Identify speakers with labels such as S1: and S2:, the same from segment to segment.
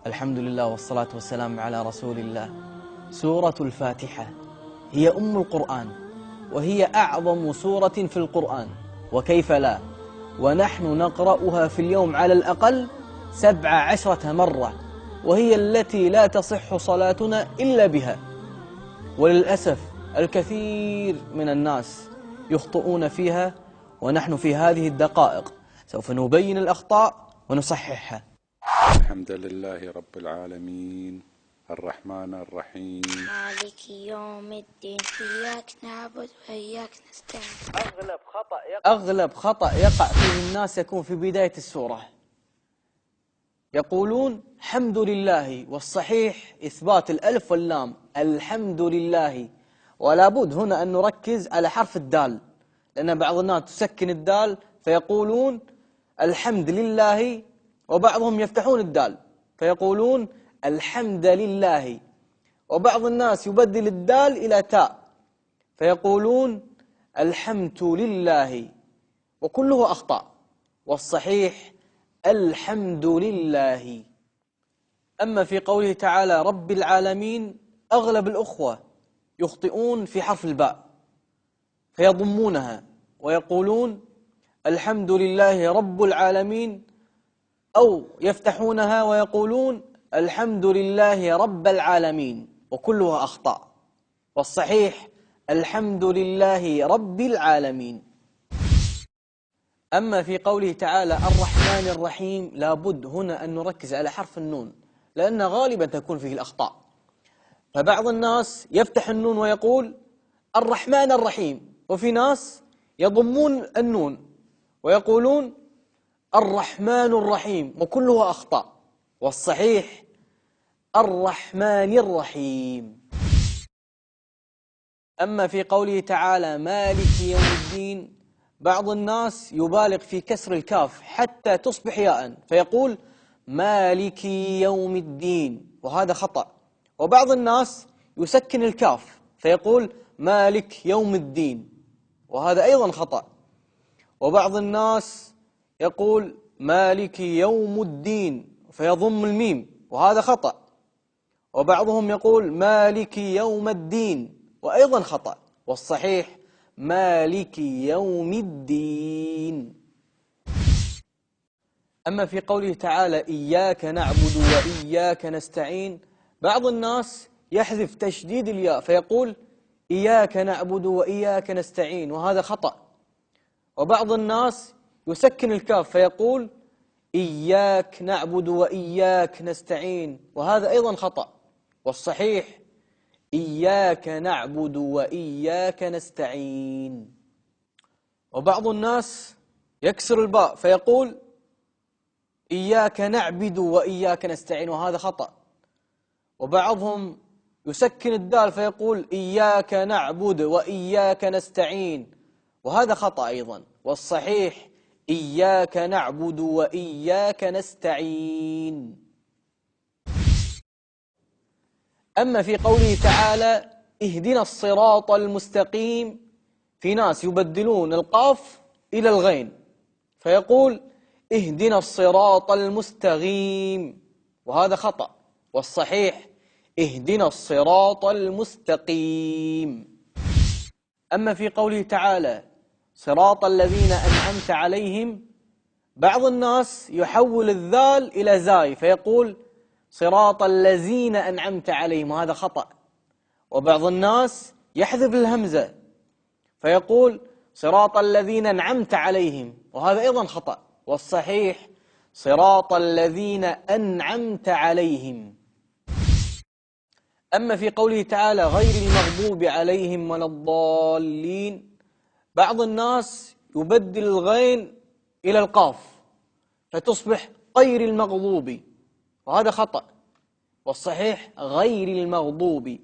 S1: الحمد لله والصلاة والسلام على رسول الله. سورة الفاتحة هي أم القرآن، وهي أعظم سورة في القرآن، وكيف لا، ونحن نقرأها في اليوم على الأقل 17 مرة، وهي التي لا تصح صلاتنا إلا بها. وللأسف الكثير من الناس يخطئون فيها، ونحن في هذه الدقائق سوف نبين الأخطاء ونصححها.
S2: الحمد لله رب العالمين الرحمن الرحيم
S3: مالك يوم الدين إياك نعبد وإياك نستعين.
S1: أغلب خطأ يقع فيه الناس يكون في بداية السورة. يقولون حمد لله، والصحيح إثبات الألف واللام، الحمد لله. ولا بد هنا أن نركز على حرف الدال، لأن بعض الناس تسكن الدال فيقولون الحمد لله، وبعضهم يفتحون الدال فيقولون الحمد لله، وبعض الناس يبدل الدال إلى تاء فيقولون الحمد لله، وكله أخطاء، والصحيح الحمد لله. أما في قوله تعالى رب العالمين، أغلب الأخوة يخطئون في حرف الباء فيضمونها ويقولون الحمد لله رب العالمين، أو يفتحونها ويقولون الحمد لله رب العالمين، وكلها أخطاء، والصحيح الحمد لله رب العالمين. أما في قوله تعالى الرحمن الرحيم، لابد هنا أن نركز على حرف النون، لأن غالبا تكون فيه الأخطاء. فبعض الناس يفتح النون ويقول الرحمن الرحيم، وفي ناس يضمون النون ويقولون الرحمن الرحيم، وكلها أخطاء، والصحيح الرحمن الرحيم. أما في قوله تعالى مالك يوم الدين، بعض الناس يبالغ في كسر الكاف حتى تصبح ياء فيقول مالك يوم الدين، وهذا خطأ. وبعض الناس يسكن الكاف فيقول مالك يوم الدين، وهذا أيضا خطأ. وبعض الناس يقول مالك يوم الدين فيضم الميم، وهذا خطأ. وبعضهم يقول مالك يوم الدين، وأيضا خطأ، والصحيح مالك يوم الدين. أما في قوله تعالى إياك نعبد وإياك نستعين، بعض الناس يحذف تشديد الياء فيقول إياك نعبد وإياك نستعين، وهذا خطأ. وبعض الناس يسكن الكاف فيقول إياك نعبد وإياك نستعين، وهذا أيضا خطأ، والصحيح إياك نعبد وإياك نستعين. وبعض الناس يكسر الباء فيقول إياك نعبد وإياك نستعين، وهذا خطأ. وبعضهم يسكن الدال فيقول إياك نعبد وإياك نستعين، وهذا خطأ أيضا، والصحيح إياك نعبد وإياك نستعين. أما في قوله تعالى اهدنا الصراط المستقيم، في ناس يبدلون القاف إلى الغين فيقول اهدنا الصراط المستقيم، وهذا خطأ، والصحيح اهدنا الصراط المستقيم. أما في قوله تعالى صراط الذين أنعمت عليهم، بعض الناس يحول الذال إلى زاي فيقول صراط الذين أنعمت عليهم، وهذا خطأ. وبعض الناس يحذف الهمزة فيقول صراط الذين أنعمت عليهم، وهذا أيضا خطأ، والصحيح صراط الذين أنعمت عليهم. أما في قوله تعالى غير المغضوب عليهم ولا الضالين، بعض الناس يبدل الغين إلى القاف فتصبح غير المغضوب، وهذا خطأ، والصحيح غير المغضوب.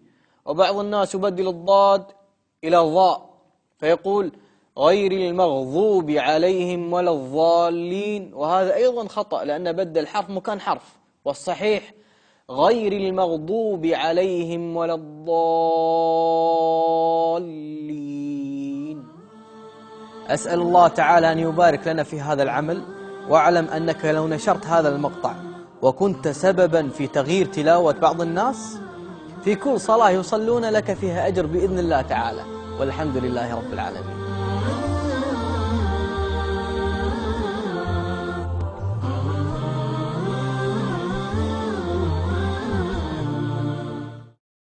S1: وبعض الناس يبدل الضاد إلى الضاء فيقول غير المغضوب عليهم ولا الضالين، وهذا أيضا خطأ، لأن بدل حرف مكان حرف، والصحيح غير المغضوب عليهم ولا الضالين. أسأل الله تعالى أن يبارك لنا في هذا العمل، واعلم أنك لو نشرت هذا المقطع وكنت سببا في تغيير تلاوة بعض الناس، في كل صلاة يصلون لك فيها أجر بإذن الله تعالى، والحمد لله رب العالمين.